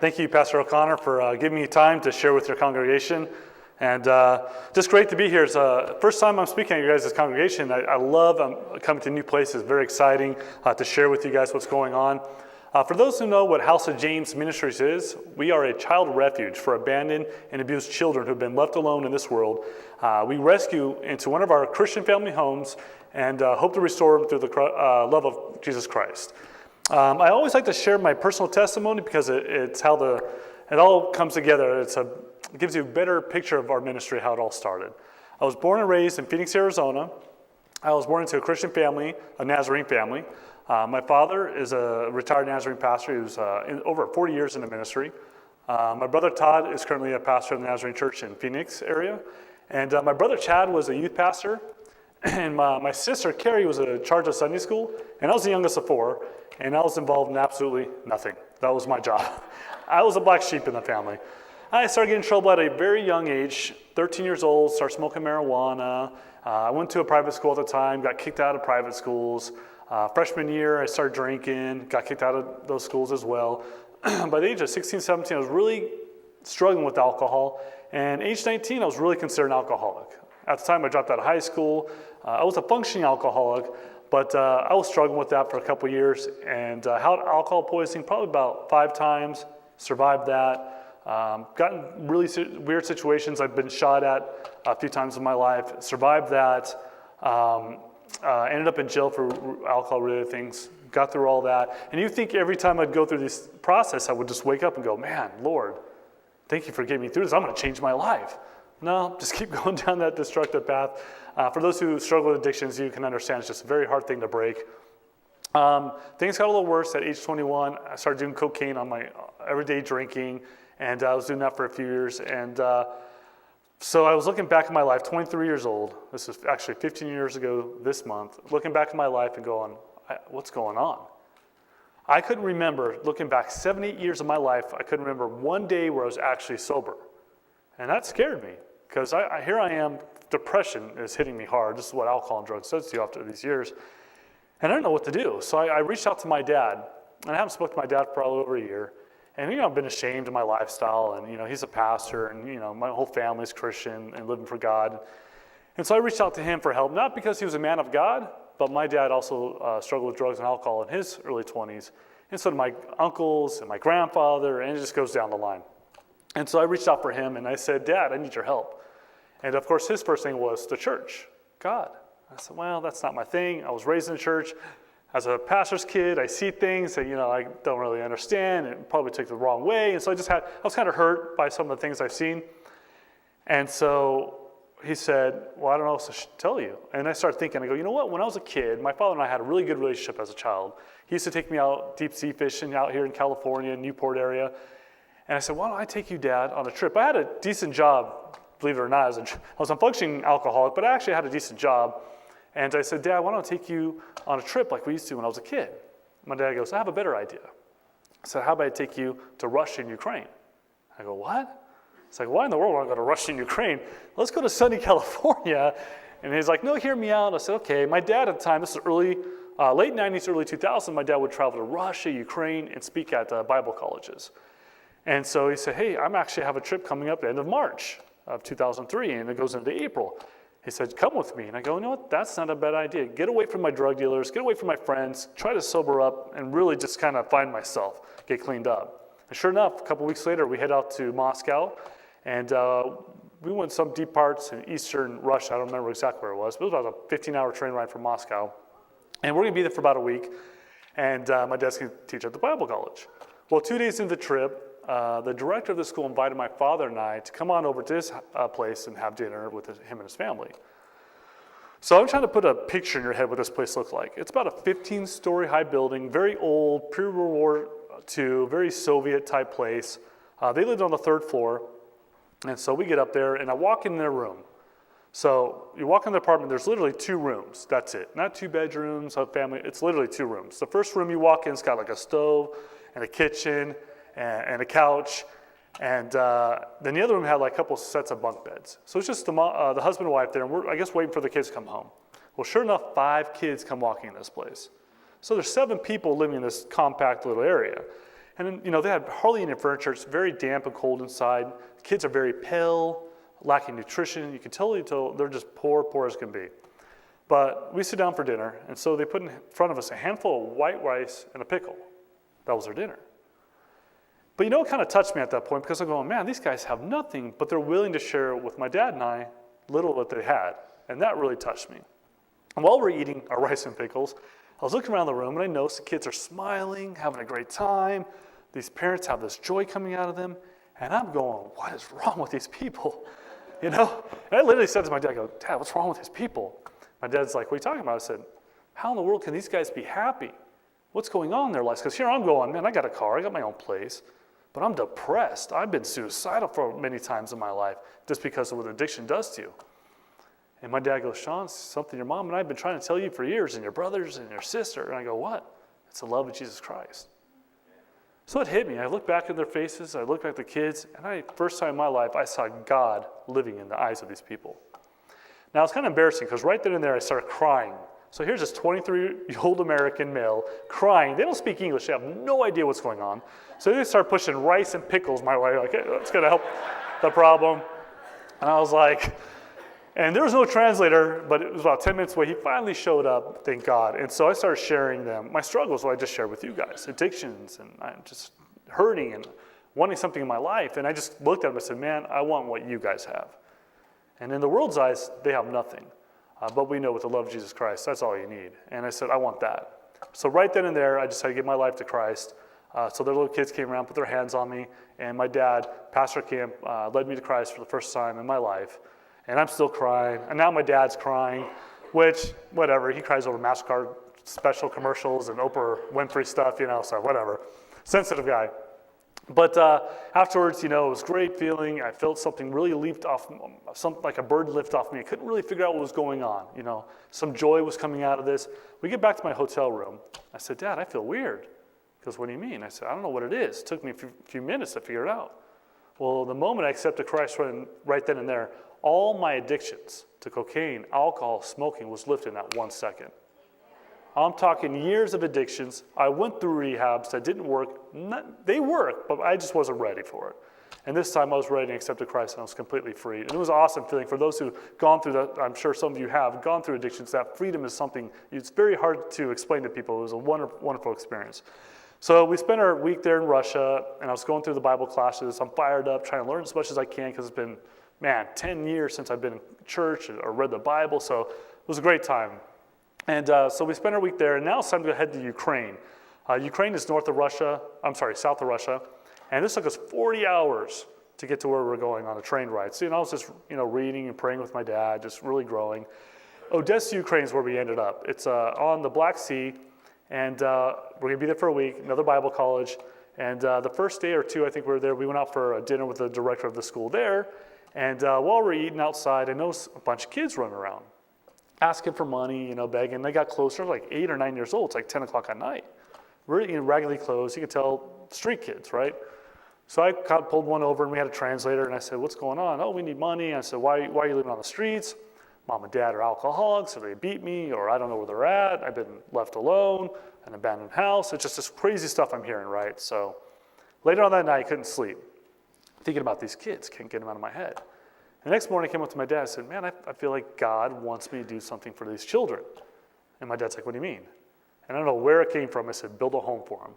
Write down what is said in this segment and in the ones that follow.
Thank you, Pastor O'Connor, for giving me time to share with your congregation. And just great to be here. It's the first time I'm speaking at you guys' congregation. I love coming to new places. Very exciting to share with you guys what's going on. For those who know what House of James Ministries is, we are a child refuge for abandoned and abused children who've been left alone in this world. We rescue into one of our Christian family homes and hope to restore them through the love of Jesus Christ. I always like to share my personal testimony because it's how it all comes together. It gives you a better picture of our ministry, how it all started. I was born and raised in Phoenix, Arizona. I was born into a Christian family, a Nazarene family. My father is a retired Nazarene pastor. He was over 40 years in the ministry. My brother Todd is currently a pastor of the Nazarene Church in Phoenix area. And my brother Chad was a youth pastor. And my sister Carrie was in charge of Sunday school. And I was the youngest of four. And I was involved in absolutely nothing. That was my job. I was a black sheep in the family. I started getting in trouble at a very young age, 13 years old, started smoking marijuana. I went to a private school at the time, got kicked out of private schools. Freshman year, I started drinking, got kicked out of those schools as well. By the age of 16, 17, I was really struggling with alcohol. And age 19, I was really considered an alcoholic. At the time, I dropped out of high school. I was a functioning alcoholic. But I was struggling with that for a couple years and had alcohol poisoning probably about 5 times, survived that. Gotten in really weird situations. I've been shot at a few times in my life, survived that. Ended up in jail for alcohol-related things, got through all that. And you think every time I'd go through this process, I would just wake up and go, man, Lord, thank you for getting me through this. I'm going to change my life. No, just keep going down that destructive path. For those who struggle with addictions, you can understand it's just a very hard thing to break. Things got a little worse at age 21. I started doing cocaine on my everyday drinking, and I was doing that for a few years. And so I was looking back at my life, 23 years old. This is actually 15 years ago this month, looking back at my life and going, what's going on? I couldn't remember, looking back 7, 8 years of my life, I couldn't remember one day where I was actually sober. And that scared me, because here I am, depression is hitting me hard. This is what alcohol and drugs does to you after these years. And I didn't know what to do. So I reached out to my dad, and I haven't spoken to my dad for probably over a year. And, I've been ashamed of my lifestyle, and, he's a pastor, and, my whole family's Christian and living for God. And so I reached out to him for help, not because he was a man of God, but my dad also struggled with drugs and alcohol in his early 20s. And so did my uncles and my grandfather, and it just goes down the line. And so I reached out for him, and I said, Dad, I need your help. And of course, his first thing was the church, God. I said, well, that's not my thing. I was raised in the church. As a pastor's kid, I see things that, I don't really understand and probably take the wrong way. And so I was kind of hurt by some of the things I've seen. And so he said, well, I don't know what else to tell you. And I started thinking, I go, you know what? When I was a kid, my father and I had a really good relationship as a child. He used to take me out deep sea fishing out here in California, Newport area. And I said, why don't I take you, Dad, on a trip? I had a decent job, believe it or not. I was a functioning alcoholic, but I actually had a decent job. And I said, Dad, why don't I take you on a trip like we used to when I was a kid? My dad goes, I have a better idea. I said, how about I take you to Russia and Ukraine? I go, what? It's like, why in the world would I go to Russia and Ukraine? Let's go to sunny California. And he's like, no, hear me out. I said, okay. My dad at the time, this is late 90s, early 2000s, my dad would travel to Russia, Ukraine, and speak at Bible colleges. And so he said, hey, I'm actually have a trip coming up at the end of March of 2003, and it goes into April. He said, come with me. And I go, you know what, that's not a bad idea. Get away from my drug dealers, get away from my friends, try to sober up, and really just kind of find myself, get cleaned up. And sure enough, a couple weeks later, we head out to Moscow, and we went some deep parts in eastern Russia. I don't remember exactly where it was, but it was about a 15-hour train ride from Moscow. And we're going to be there for about a week, and my dad's going to teach at the Bible college. Well, 2 days into the trip, the director of the school invited my father and I to come on over to his place and have dinner with him and his family. So I'm trying to put a picture in your head what this place looked like. It's about a 15-story high building, very old, pre-World War II, very Soviet-type place. They lived on the 3rd floor, and so we get up there, and I walk in their room. So you walk in the apartment, there's literally 2 rooms. That's it. Not 2 bedrooms, a family. It's literally 2 rooms. The first room you walk in, it's got like a stove and a kitchen and a couch, and then the other room had like a couple sets of bunk beds. So it's just the husband and wife there, and we're, I guess, waiting for the kids to come home. Well, sure enough, 5 kids come walking in this place. So there's 7 people living in this compact little area. And then, they had hardly any furniture. It's very damp and cold inside. The kids are very pale, lacking nutrition. You can totally tell they're just poor as can be. But we sit down for dinner, and so they put in front of us a handful of white rice and a pickle. That was their dinner. But it kind of touched me at that point because I'm going, man, these guys have nothing, but they're willing to share with my dad and I little that they had. And that really touched me. And while we're eating our rice and pickles, I was looking around the room and I noticed the kids are smiling, having a great time. These parents have this joy coming out of them. And I'm going, what is wrong with these people? And I literally said to my dad, I go, Dad, what's wrong with these people? My dad's like, what are you talking about? I said, how in the world can these guys be happy? What's going on in their lives? Because here I'm going, man, I got a car, I got my own place, but I'm depressed. I've been suicidal for many times in my life just because of what addiction does to you. And my dad goes, Sean, something your mom and I have been trying to tell you for years, and your brothers and your sister. And I go, what? It's the love of Jesus Christ. So it hit me. I looked back at their faces, I looked back at the kids, and first time in my life, I saw God living in the eyes of these people. Now, it's kind of embarrassing because right then and there, I started crying. So here's this 23-year-old American male crying. They don't speak English. They have no idea what's going on. So they start pushing rice and pickles my way, like, hey, that's going to help the problem. And I was like, and there was no translator, but it was about 10 minutes away. He finally showed up, thank God. And so I started sharing them. My struggles, what I just shared with you guys, addictions, and I'm just hurting and wanting something in my life. And I just looked at them and said, man, I want what you guys have. And in the world's eyes, they have nothing. But we know with the love of Jesus Christ, that's all you need. And I said, I want that. So right then and there, I decided to give my life to Christ. So their little kids came around, put their hands on me, and my dad, Pastor Camp, led me to Christ for the first time in my life. And I'm still crying. And now my dad's crying, which, whatever, he cries over MasterCard special commercials and Oprah Winfrey stuff, so whatever. Sensitive guy. But afterwards, it was a great feeling. I felt something really leaped off, like a bird lift off me. I couldn't really figure out what was going on. Some joy was coming out of this. We get back to my hotel room. I said, Dad, I feel weird. He goes, what do you mean? I said, I don't know what it is. It took me a few minutes to figure it out. Well, the moment I accepted Christ right then and there, all my addictions to cocaine, alcohol, smoking was lifted in that 1 second. I'm talking years of addictions. I went through rehabs that didn't work. They worked, but I just wasn't ready for it. And this time I was ready and accepted Christ, and I was completely free. And it was an awesome feeling. For those who've gone through that, I'm sure some of you have gone through addictions, that freedom is something, it's very hard to explain to people. It was a wonderful experience. So we spent our week there in Russia, and I was going through the Bible classes. I'm fired up, trying to learn as much as I can, because it's been, 10 years since I've been in church or read the Bible, so it was a great time. And so we spent our week there, and now it's time to head to Ukraine. Ukraine is south of Russia, and this took us 40 hours to get to where we're going on a train ride. So, I was just, reading and praying with my dad, just really growing. Odessa, Ukraine is where we ended up. It's on the Black Sea, and we're going to be there for a week, another Bible college. And the first day or two, I think we were there, we went out for a dinner with the director of the school there. And while we're eating outside, I noticed a bunch of kids running around, asking for money, begging. They got closer, like 8 or 9 years old. It's like 10 o'clock at night. We're raggedy clothes. You could tell street kids, right? So I kind of pulled one over, and we had a translator, and I said, what's going on? Oh, we need money. And I said, why are you living on the streets? Mom and dad are alcoholics, so they beat me, or I don't know where they're at. I've been left alone, an abandoned house. It's just this crazy stuff I'm hearing, right? So later on that night, I couldn't sleep, thinking about these kids, can't get them out of my head. The next morning I came up to my dad and said, man, I feel like God wants me to do something for these children. And my dad's like, what do you mean? And I don't know where it came from. I said, build a home for them.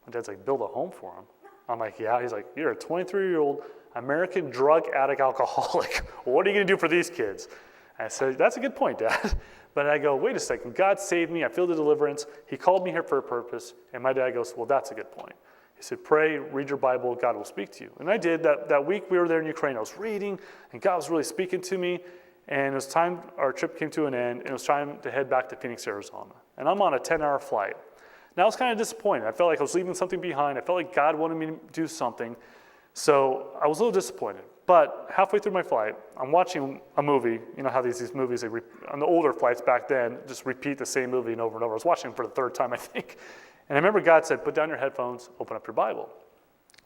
My dad's like, build a home for them? I'm like, yeah. He's like, you're a 23-year-old American drug addict alcoholic. What are you going to do for these kids? And I said, that's a good point, Dad. But I go, wait a second. God saved me. I feel the deliverance. He called me here for a purpose. And my dad goes, well, that's a good point. He said, pray, read your Bible, God will speak to you. And I did. That week we were there in Ukraine, I was reading, and God was really speaking to me. And it was time, our trip came to an end, and it was time to head back to Phoenix, Arizona. And I'm on a 10-hour flight. And I was kind of disappointed. I felt like I was leaving something behind. I felt like God wanted me to do something. So I was a little disappointed. But halfway through my flight, I'm watching a movie. You know how these movies, on the older flights back then, just repeat the same movie and over and over. I was watching it for the third time, I think. And I remember God said, put down your headphones, open up your Bible.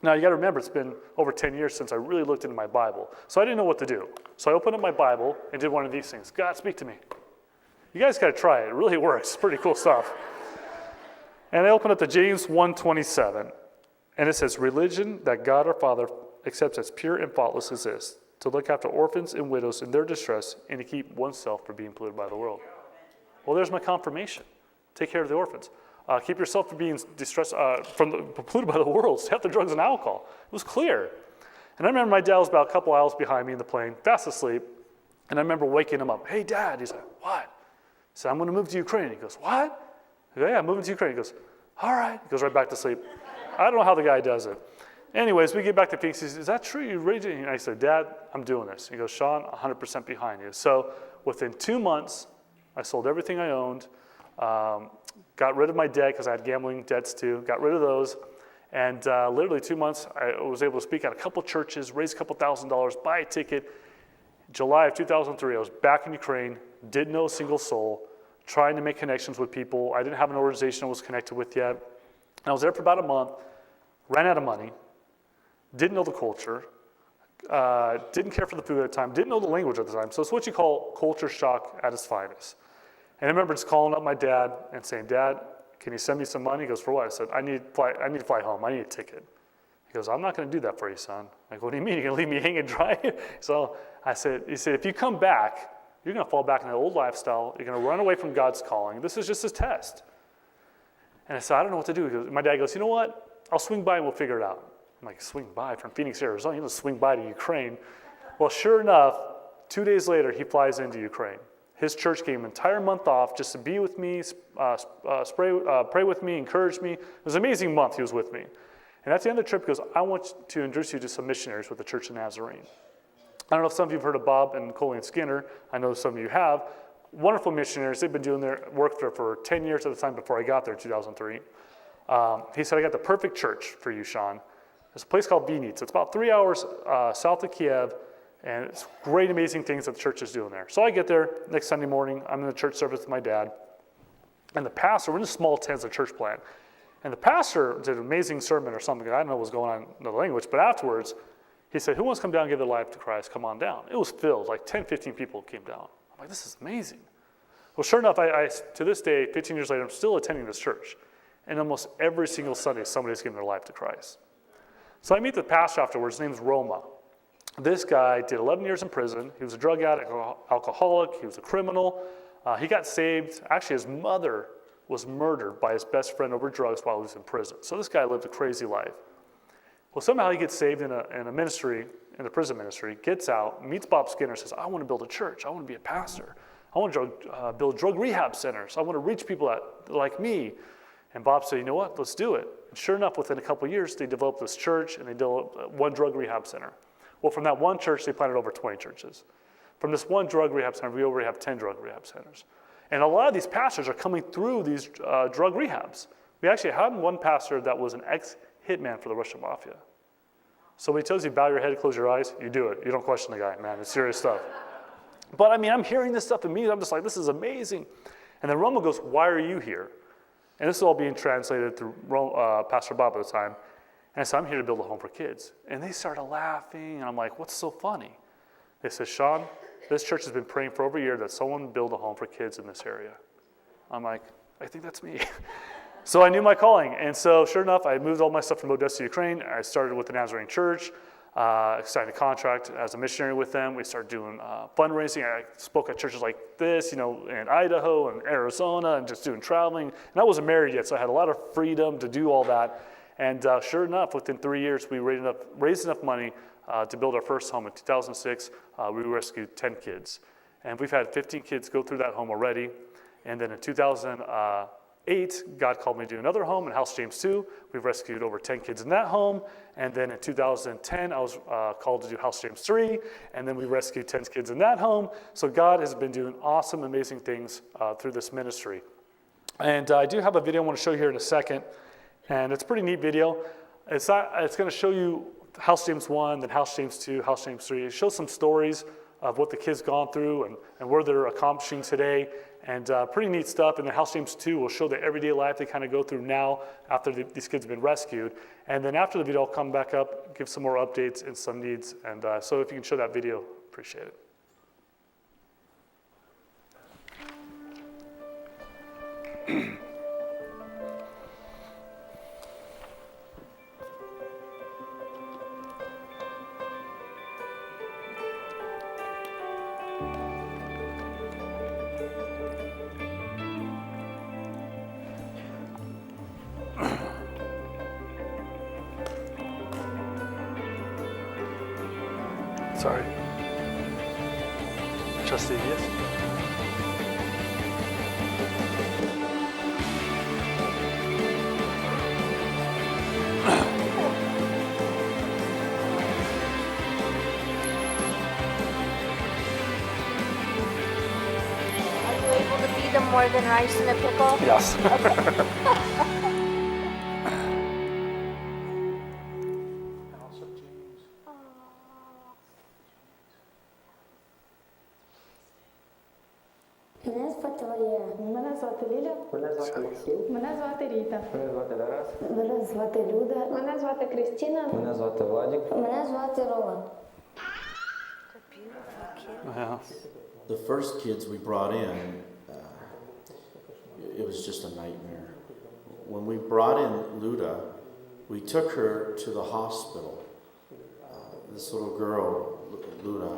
Now, you got to remember, it's been over 10 years since I really looked into my Bible. So I didn't know what to do. So I opened up my Bible and did one of these things. God, speak to me. You guys got to try it. It really works. It's pretty cool stuff. And I opened up to James 1:27. And it says, religion that God our Father accepts as pure and faultless is this, to look after orphans and widows in their distress and to keep oneself from being polluted by the world. Well, there's my confirmation. Take care of the orphans. Keep yourself from being distressed, polluted by the world. Stay off the drugs and alcohol. It was clear. And I remember my dad was about a couple aisles behind me in the plane, fast asleep. And I remember waking him up. Hey, Dad. He's like, what? I said, I'm going to move to Ukraine. He goes, what? I go, yeah, I'm moving to Ukraine. He goes, all right. He goes right back to sleep. I don't know how the guy does it. Anyways, we get back to Phoenix. He says, is that true? You ready to? And I said, Dad, I'm doing this. He goes, Sean, 100% behind you. So within 2 months, I sold everything I owned, got rid of my debt because I had gambling debts too, got rid of those. And literally 2 months, I was able to speak at a couple churches, raise a couple $1,000s, buy a ticket. July of 2003, I was back in Ukraine, didn't know a single soul, trying to make connections with people. I didn't have an organization I was connected with yet. And I was there for about a month, ran out of money, didn't know the culture, didn't care for the food at the time, didn't know the language at the time. So it's what you call culture shock at its finest. And I remember just calling up my dad and saying, Dad, can you send me some money? He goes, for what? I said, I need to fly home. I need a ticket. He goes, I'm not going to do that for you, son. I'm like, what do you mean? You're going to leave me hanging dry? So he said, if you come back, you're going to fall back in the old lifestyle. You're going to run away from God's calling. This is just a test. And I said, I don't know what to do. My dad goes, you know what? I'll swing by and we'll figure it out. I'm like, swing by from Phoenix, Arizona? You don't swing by to Ukraine. Well, sure enough, 2 days later, he flies into Ukraine. His church gave him an entire month off just to be with me, pray with me, encourage me. It was an amazing month he was with me. And at the end of the trip, he goes, I want to introduce you to some missionaries with the Church of Nazarene. I don't know if some of you have heard of Bob and Colleen Skinner. I know some of you have. Wonderful missionaries. They've been doing their work there for 10 years at the time before I got there in 2003. He said, I got the perfect church for you, Sean. There's a place called Vinnytsia. It's about 3 hours south of Kiev, and it's great, amazing things that the church is doing there. So I get there next Sunday morning. I'm in the church service with my dad. And the pastor, we're in a small tent, a church plant. And the pastor did an amazing sermon or something. I don't know what was going on in the language, but afterwards, he said, who wants to come down and give their life to Christ? Come on down. It was filled, like 10, 15 people came down. I'm like, this is amazing. Well, sure enough, I to this day, 15 years later, I'm still attending this church. And almost every single Sunday, somebody's giving their life to Christ. So I meet the pastor afterwards. His name's Roma. This guy did 11 years in prison. He was a drug addict, alcoholic. He was a criminal. He got saved. Actually, his mother was murdered by his best friend over drugs while he was in prison. So this guy lived a crazy life. Well, somehow he gets saved in a ministry, in the prison ministry, gets out, meets Bob Skinner, says, I want to build a church. I want to be a pastor. I want to build drug rehab centers. I want to reach people like me. And Bob said, you know what, let's do it. And sure enough, within a couple of years, they developed this church and they developed one drug rehab center. Well, from that one church, they planted over 20 churches. From this one drug rehab center, we already have 10 drug rehab centers. And a lot of these pastors are coming through these drug rehabs. We actually had one pastor that was an ex-hitman for the Russian mafia. So when he tells you, bow your head, close your eyes, you do it. You don't question the guy, man. It's serious stuff. But I mean, I'm hearing this stuff and me, I'm just like, this is amazing. And then Roma goes, why are you here? And this is all being translated through Pastor Bob at the time. And I said, I'm here to build a home for kids. And they started laughing, and I'm like, what's so funny? They said, Sean, this church has been praying for over a year that someone build a home for kids in this area. I'm like, I think that's me. So I knew my calling. And so sure enough, I moved all my stuff from Odessa, Ukraine. I started with the Nazarene Church, signed a contract as a missionary with them. We started doing fundraising. I spoke at churches like this, in Idaho and Arizona, and just doing traveling. And I wasn't married yet, so I had a lot of freedom to do all that. And sure enough, within 3 years, we raised enough money to build our first home. In 2006, we rescued 10 kids. And we've had 15 kids go through that home already. And then in 2008, God called me to do another home in House James 2. We've rescued over 10 kids in that home. And then in 2010, I was called to do House James 3. And then we rescued 10 kids in that home. So God has been doing awesome, amazing things through this ministry. And I do have a video I want to show you here in a second. And it's a pretty neat video. It's going to show you House James 1, then House James 2, House James 3. It shows some stories of what the kids gone through and where they're accomplishing today. And pretty neat stuff. And then House James 2 will show the everyday life they kind of go through now after these kids have been rescued. And then after the video, I'll come back up, give some more updates and some needs. And so if you can show that video, appreciate it. Sorry. Trustee, yes? Are you able to feed them more than rice in a pickle? Yes. Мене звати Валера. Мене звати Ліля. Мене звати Максим. Мене звати Ріта. Мене звати Тарас. Мене звати Люда. Мене звати Крістіна. Мене звати Владик. Мене звати Роман. Yeah. The first kids we brought in, it was just a nightmare. When we brought in Luda, we took her to the hospital. This little girl, Luda,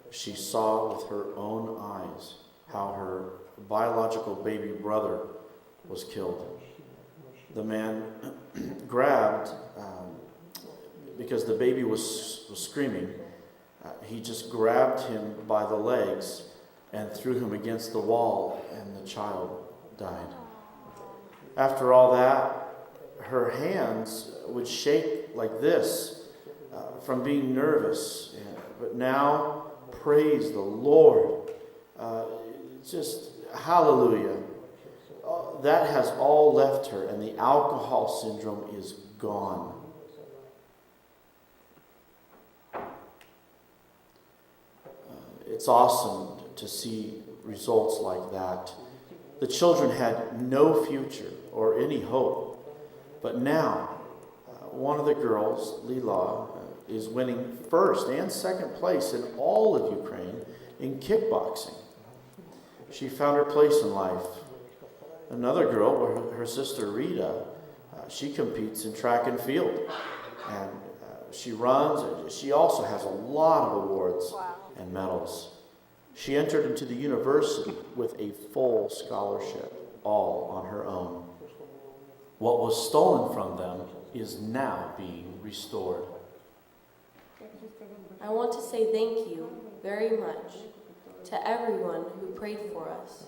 she saw with her own eyes how her biological baby brother was killed. The man grabbed, because the baby was screaming, he just grabbed him by the legs and threw him against the wall, and the child died. After all that, her hands would shake like this from being nervous. But now, praise the Lord. Just hallelujah. That has all left her, and the alcohol syndrome is gone. It's awesome to see results like that. The children had no future or any hope. But now, one of the girls, Lila, is winning first and second place in all of Ukraine in kickboxing. She found her place in life. Another girl, her sister Rita, she competes in track and field. And she runs. She also has a lot of awards and medals. She entered into the university with a full scholarship, all on her own. What was stolen from them is now being restored. I want to say thank you very much to everyone who prayed for us,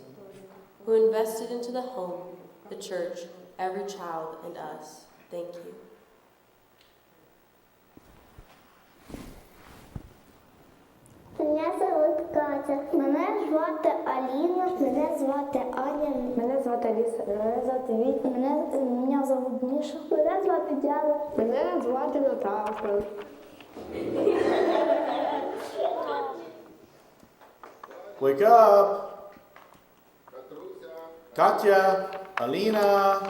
who invested into the home, the church, every child, and us. Thank you. Мене звати Катя. Мене звати Аліна. Мене звати Аня. Мене звати Аліса. Мене звати Віта. Мене звати Міша. Мене звати Діана. Мене звати Наталка. Wake up! Katya, Alina,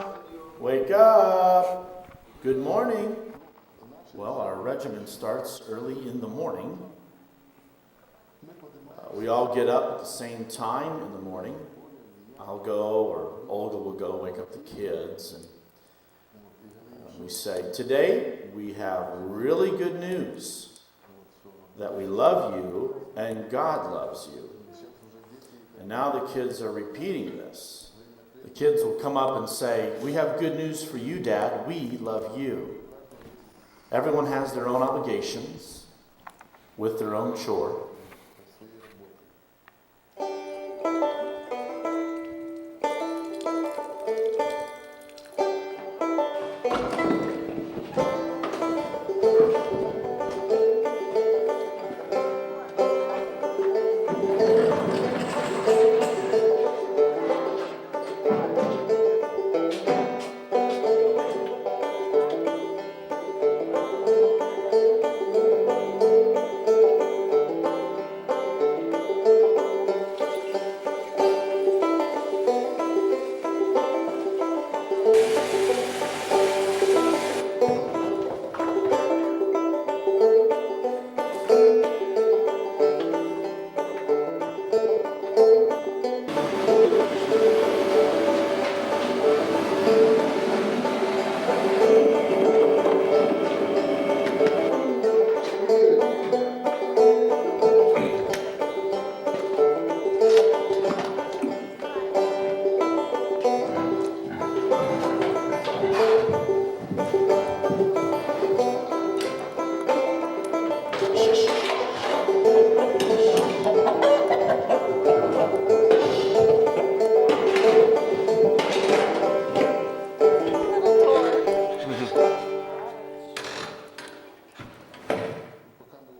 wake up! Good morning. Well, our regimen starts early in the morning. We all get up at the same time in the morning. I'll go, or Olga will go wake up the kids, and we say, today we have really good news that we love you and God loves you. And now the kids are repeating this. The kids will come up and say, we have good news for you, Dad. We love you. Everyone has their own obligations with their own chore.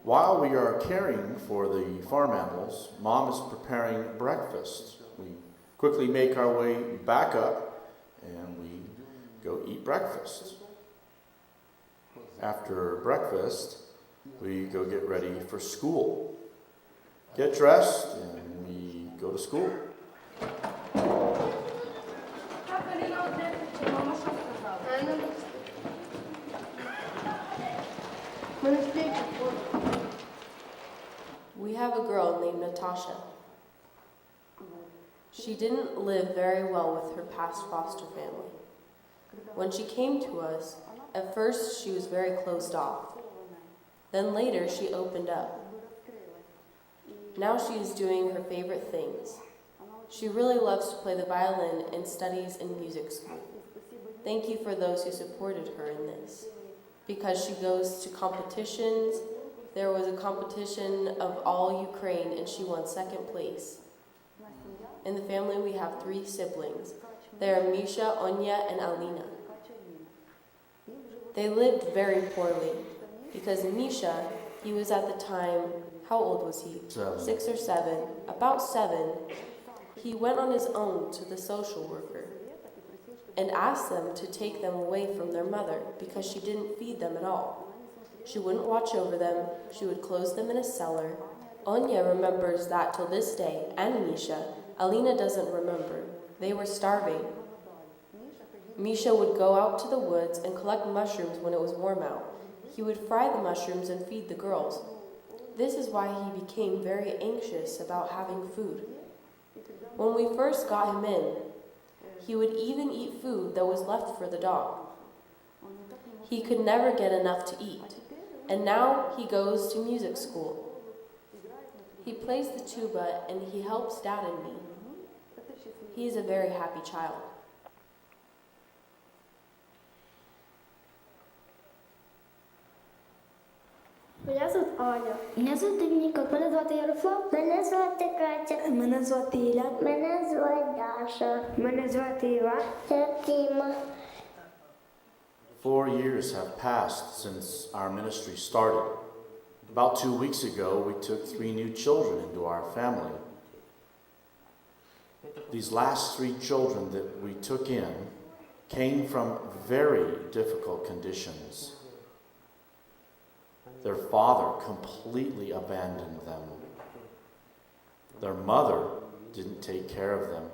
While we are caring for the farm animals, Mom is preparing breakfast. We quickly make our way back up and we go eat breakfast. After breakfast, we go get ready for school. Get dressed and we go to school. We have a girl named Natasha. She didn't live very well with her past foster family. When she came to us, at first she was very closed off. Then later she opened up. Now she is doing her favorite things. She really loves to play the violin and studies in music school. Thank you for those who supported her in this. Because she goes to competitions. There was a competition of all Ukraine and she won second place. In the family we have 3 siblings. They are Misha, Onya, and Alina. They lived very poorly because Misha, he was at the time, how old was he? 7. 6 or 7. About 7, he went on his own to the social worker and asked them to take them away from their mother because she didn't feed them at all. She wouldn't watch over them. She would close them in a cellar. Onya remembers that till this day, and Misha. Alina doesn't remember. They were starving. Misha would go out to the woods and collect mushrooms when it was warm out. He would fry the mushrooms and feed the girls. This is why he became very anxious about having food. When we first got him in, he would even eat food that was left for the dog. He could never get enough to eat, and now he goes to music school. He plays the tuba and he helps Dad and me. He is a very happy child. Мене звуть Аня. Мене звати Ніка. Мене звати Ярослав. Мене звати Катя. Мене звати Ілля. Мене звати Даша. Мене звати Іван. Це Тіма. 4 years have passed since our ministry started. About 2 weeks ago, we took 3 new children into our family. These last 3 children that we took in came from very difficult conditions. Their father completely abandoned them. Their mother didn't take care of them.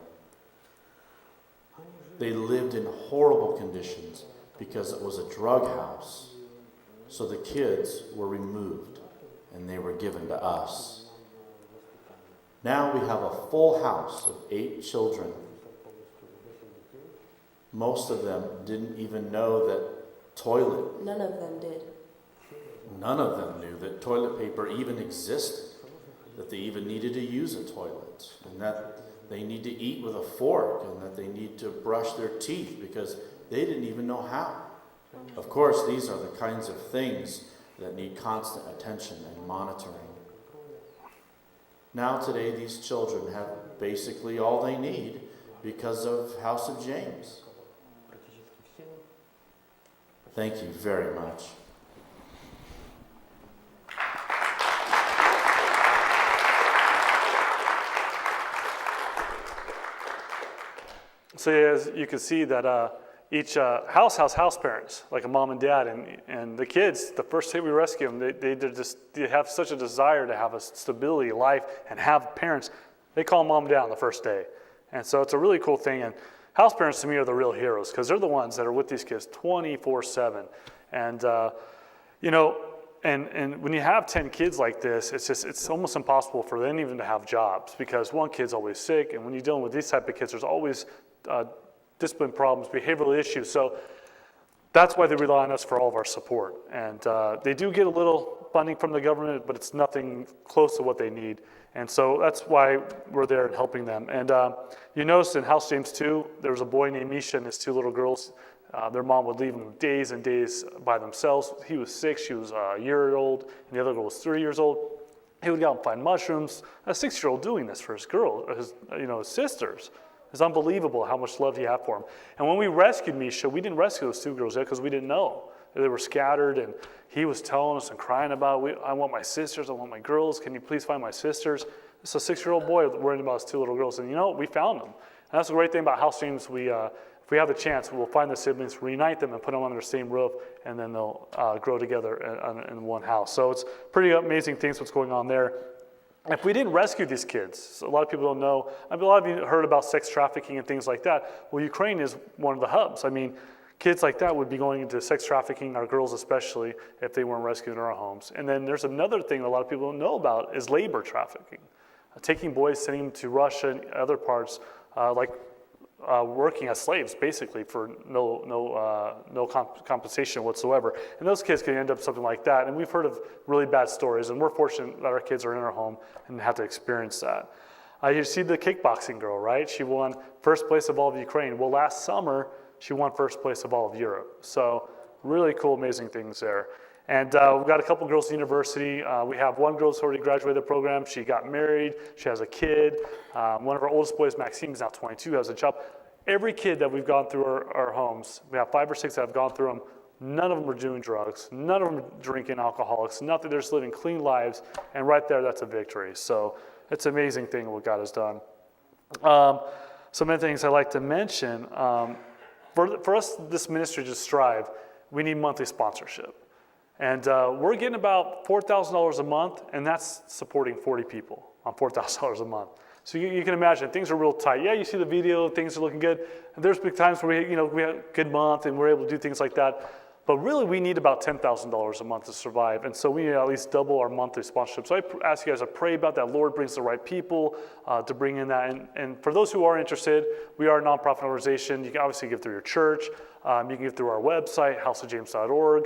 They lived in horrible conditions because it was a drug house. So the kids were removed and they were given to us. Now we have a full house of 8 children. Most of them didn't even know that None of them did. None of them knew that toilet paper even existed, that they even needed to use a toilet, and that they need to eat with a fork, and that they need to brush their teeth because they didn't even know how. Of course, these are the kinds of things that need constant attention and monitoring. Now today, these children have basically all they need because of House of James. Thank you very much. So as you can see that each house has house parents, like a mom and dad, and the kids, the first day we rescue them, they have such a desire to have a stability, life, and have parents. They call mom and dad on the first day. And so it's a really cool thing. And house parents to me are the real heroes because they're the ones that are with these kids 24/7. And, and when you have 10 kids like this, it's almost impossible for them even to have jobs because one kid's always sick. And when you're dealing with these type of kids, there's always discipline problems, behavioral issues. So that's why they rely on us for all of our support. And they do get a little funding from the government, but it's nothing close to what they need. And so that's why we're there and helping them. And you notice in House James 2, there was a boy named Misha and his 2 little girls. Their mom would leave them days and days by themselves. He was 6, she was a year old, and the other girl was 3 years old. He would go out and find mushrooms. A 6-year-old doing this for his girl, his sisters. It's unbelievable how much love he had for him. And when we rescued Misha, we didn't rescue those 2 girls yet because we didn't know. They were scattered, and he was telling us and crying about, I want my sisters, I want my girls. Can you please find my sisters? It's a 6-year-old boy worrying about his 2 little girls. And we found them. And that's the great thing about House James. If we have the chance, we'll find the siblings, reunite them, and put them under the same roof, and then they'll grow together in one house. So it's pretty amazing things what's going on there. If we didn't rescue these kids, a lot of people don't know, a lot of you heard about sex trafficking and things like that. Well, Ukraine is one of the hubs. I mean, kids like that would be going into sex trafficking, our girls especially, if they weren't rescued in our homes. And then there's another thing a lot of people don't know about is labor trafficking. Taking boys, sending them to Russia and other parts, working as slaves, basically, for no compensation whatsoever. And those kids can end up something like that. And we've heard of really bad stories, and we're fortunate that our kids are in our home and have to experience that. You see the kickboxing girl, right? She won first place of all of Ukraine. Well, last summer, she won first place of all of Europe. So really cool, amazing things there. And we've got a couple girls at university. We have one girl who's already graduated the program. She got married. She has a kid. One of our oldest boys, Maxime, is now 22, has a job. Every kid that we've gone through our homes, we have 5 or 6 that have gone through them. None of them are doing drugs. None of them are drinking alcoholics. Nothing. They're just living clean lives. And right there, that's a victory. So it's an amazing thing what God has done. Some other things I'd like to mention. For us, this ministry to strive, we need monthly sponsorship. And we're getting about $4,000 a month, and that's supporting 40 people on $4,000 a month. So you can imagine, things are real tight. Yeah, you see the video, things are looking good. And there's big times where we had a good month, and we're able to do things like that. But really, we need about $10,000 a month to survive. And so we need to at least double our monthly sponsorship. So I ask you guys to pray about that. Lord brings the right people to bring in that. And for those who are interested, we are a nonprofit organization. You can obviously give through your church. You can give through our website, houseofjames.org.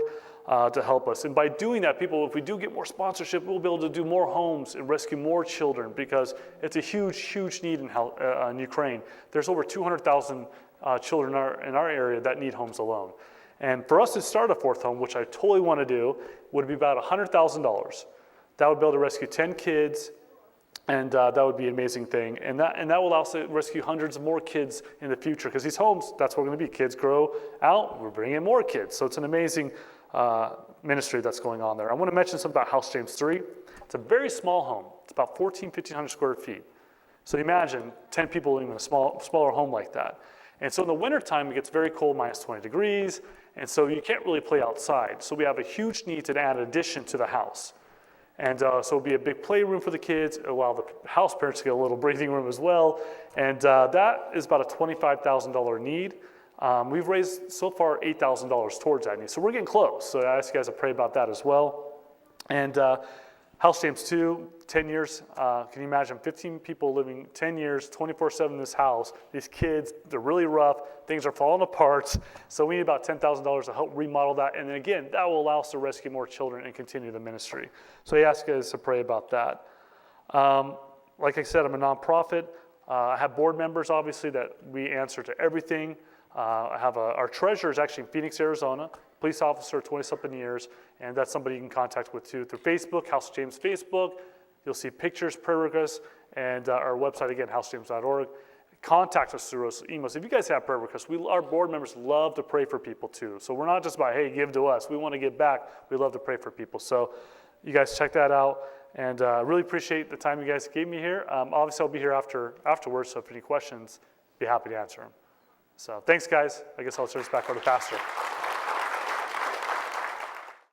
To help us. And by doing that, if we do get more sponsorship, we'll be able to do more homes and rescue more children, because it's a huge, huge need in Ukraine. There's over 200,000 children in our area that need homes alone. And for us to start a 4th home, which I totally want to do, would be about $100,000. That would be able to rescue 10 kids, and that would be an amazing thing. And that will allow us to rescue hundreds of more kids in the future, because these homes, that's what we're going to be. Kids grow out, we're bringing in more kids. So it's an amazing ministry that's going on there. I want to mention something about House James 3. It's a very small home. It's about 1,500 square feet. So imagine 10 people living in a smaller home like that. And so in the wintertime, it gets very cold, minus 20 degrees, and so you can't really play outside. So we have a huge need to add an addition to the house. And so it'll be a big playroom for the kids. It'll allow the house parents to get a little breathing room as well. And that is about a $25,000 need. We've raised so far $8,000 towards that need. So we're getting close. So I ask you guys to pray about that as well. And House James 2, 10 years. Can you imagine 15 people living 10 years, 24/7 in this house? These kids, they're really rough. Things are falling apart. So we need about $10,000 to help remodel that. And then again, that will allow us to rescue more children and continue the ministry. So I ask you guys to pray about that. Like I said, I'm a nonprofit. I have board members, obviously, that we answer to everything. I have our treasurer is actually in Phoenix, Arizona, police officer, 20-something years, and that's somebody you can contact with too through Facebook, House James Facebook. You'll see pictures, prayer requests, and our website again, housejames.org. Contact us through us, emails. If you guys have prayer requests, our board members love to pray for people too. So we're not just about, hey, give to us. We want to give back. We love to pray for people. So you guys check that out, and I really appreciate the time you guys gave me here. Obviously, I'll be here afterwards, so if any questions, be happy to answer them. So thanks, guys. I guess I'll turn this back over to Pastor.